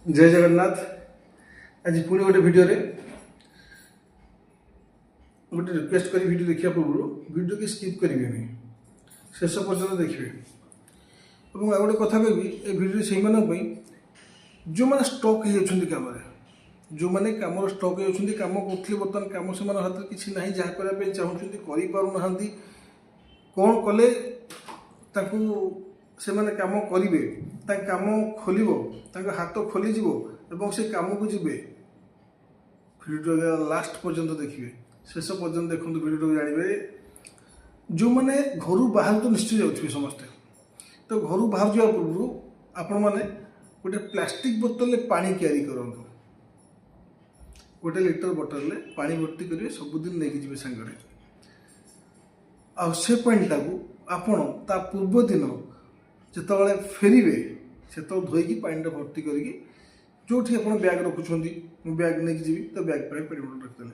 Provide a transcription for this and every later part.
जय जगन्नाथ। आज पुणी गोटे भिडियो गोटे रिक्वेस्ट करी वीडियो देखा पूर्व वीडियो की स्किप करेंगे शेष पर्यटन देखिए। और आ गोटे कथा कहि ए भिडियो से जो मैंने स्टक होती कम जो मैंने कम स्टक होती कम करते बर्तमान कम से हाथ में किसी ना जहाँ करने चाहते कर कौन कले से मैंने कम करेंगे कम खोल हाथ खोलीज और से कम को जी भिडियो लास्ट पर्यंत देखिए शेष पर्यंत देखो भिडियो जानवे जो मैंने घर बाहर तो निश्चय जाऊे समस्ते तो घर बाहर जावा पूर्व आपण मैंने गोटे प्लास्टिक बोतल पानी क्यारी करूँ गोटे लिटर बोतल पानी भर्ती करेंगे सबुदिन लेकिन जी सांगे से पानीटा को आपण ता पूर्व दिन जिते फेरवे से धोईकी पानीटा भर्ती करके जो आप बैग रखुंट बैग नहीं जी तो बैग पानी पानी बोतल रखिदे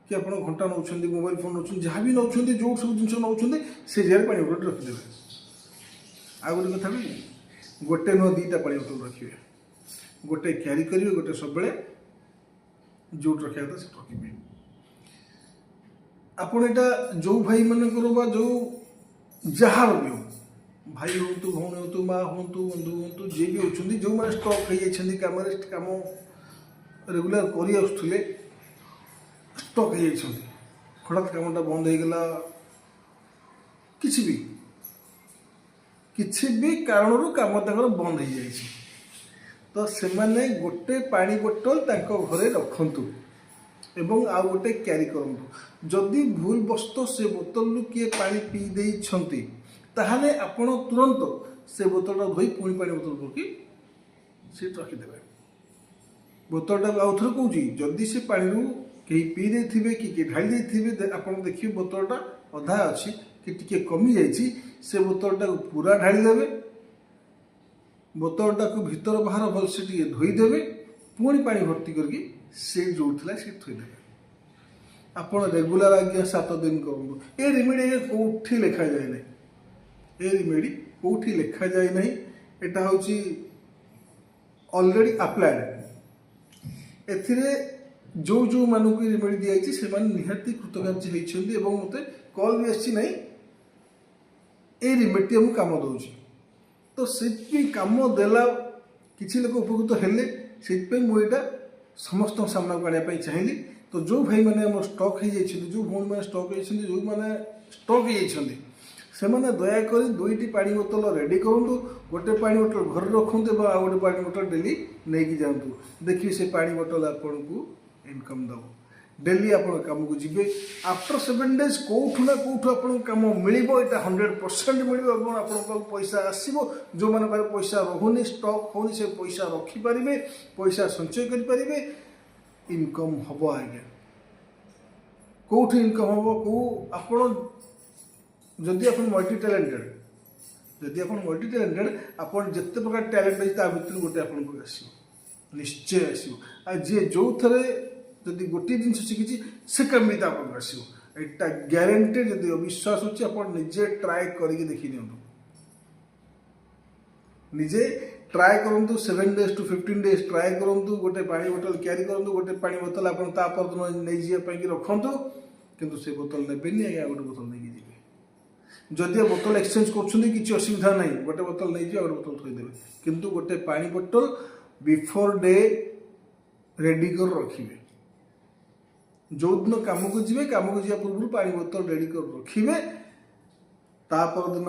कि आप घंटा नौ मोबाइल फोन नौ जहाँ भी नौ जो सब जिन नौ से जगह पानी बोतल रखिदे। आ गोटे कथा भी गोटे नुह दीटा पानी बोतल रखिए गोटे क्यारी करेंगे गोटे सब जो रखा था से रखिए। आपण एटा जो भाई मानकर जो जार भी हो भाई हूँ भौणी हूँ माँ हूँ बंधु हूँ जी भी होती जो मैंने स्टक हो कम कम रेगुलर कर स्टक हो हठात कमटा बंद होगला किसी भी कारण कम बंद हो जाए तो से मैंने गोटे पानी बोतल घरे रखु एवं आ गोटे क्यारी करूँ जदि भूल बस्त से बोतल किए पानी पी देइछंती ताहले आपण तुरंत से बोतलटा धोई पुणी पानी बोतल पकी सीट रखिदे। बोतलटा आउ थे कौच जदि से पानी कहीं पी दे कि ढाली दे आप देखिए बोतलटा अधा अच्छी कि टिके कमी जाइए से बोतलटा पूरा ढाली देवे बोतलटा को भीतर बाहर भलसे टे धोईदेवे पुणी पानी भर्ती करके से जो थी से थोदेवे। आप रेगुलर आज्ञा 7 दिन करूँ ये रेमेडी आज्ञा कौटी लिखा जाए ना ये रेमेडी कौटी लिखा जाए ना यहाँ हूँ अलरेडी अप्लाइड एथिरे जो जो मानक रेमेडी दिखाई से निहाती कृतकार्य होती मत कल भी आसी ना ये रेमेडी हमको कम दौर तो से कम देला किसी लोग उपकृत हेले से मुझे समस्त सामना को आने चाहिए। तो जो भाई मैंने स्टक हो जाइए जो भूमि मैंने स्टक होती जो मैंने स्टक हो दयाक दुईटी पानी बोतल रेडी करूँ गोटे पानी बोतल घर रखुँ आ गोटे पानी बोतल डेली नहीं जातु देखिए से पानी बोतल आपन को इनकम दब डेली आप कम को जी आफ्टर 7 days कौटू ना कौटू आप कम मिल 100% मिल आप पैसा आसो जो मैंने पैसा रोनी स्टक होनी से पैसा रखिपारे पैसा संचय करें इनकम हम आज्ञा कौट इनकम हम कौ आप जदि आप मल्टी टैलेंटेड आप जिते प्रकार टैलेंट अच्छे भितर गोटे आप निश्चय आसो जी जो थे जदि गोटे जिन शिखी से कमी आसो एटा ग्यारंटेड जदि अविश्वास अच्छे आप निजे ट्राए करके देखी दिंतु निजे ट्राए करूँ 7 days to 15 days ट्राए करूँ गोटे पानी बोतल क्यारी करूँ गोटे पानी बोतल आप नहीं जावाई रखु किंतु से बोतल ने आज्ञा गोटे बोतल नहीं जी जदि बोतल एक्सचेंज कर असुविधा ना गोटे बोतल नहीं गोटे बोतल थोदेवे किंतु गोटे पानी बोतल बिफोर डे रेडी कर रखिए जो दिन कम को जी कम को जा पूर्व पानी बोतल रेडी कर रखिए तापर दिन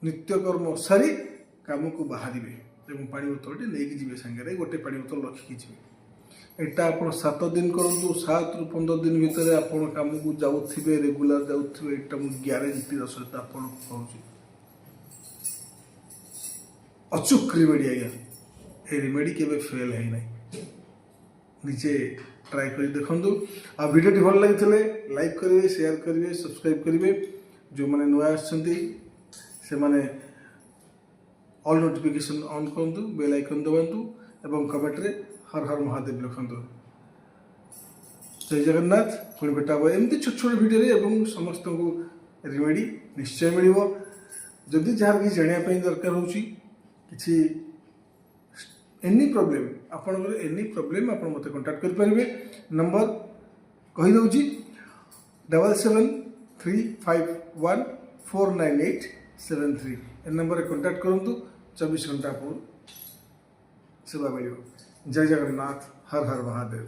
नित्यकर्म सारी कम को बाहर पानी बोतल नहीं जी सांगे गोटे पानी बोतल रखिकी जी एटा आप 7 दिन करूँ 7 ରୁ 15 दिन भितर आप कम को जाऊे रेगुलर जाऊे एटा मुझे ग्यारंटीर सहित आपको अचूक रेमेडी आज्ञा ये रेमेडी के फेल है ना निजे ट्राए कर देखूँ आ वीडियो भल लगी लाइक करेंगे शेयर करेंगे सब्सक्राइब करेंगे जो मैंने नुआ से मैंने ऑल नोटिफिकेशन ऑन करूँ बेल आइकन दबातु एवं कमेंट रे हर हर महादेव लिखु। जय जगन्नाथ पुणी भेटा एमती छोट छोट भिडियो समस्त को रेमेडी निश्चय मिल जदि जहाँ कि जानापी दरकार हो एनी प्रोब्लेम आपनकर एनी प्रोब्लेम आप मते कांटेक्ट कर पारिबे। नंबर कहि दउची 7735149873 ए नंबर कांटेक्ट करंतु 24 घंटा पूर्व सेवा मिलियो। जय जगन्नाथ, हर हर महादेव।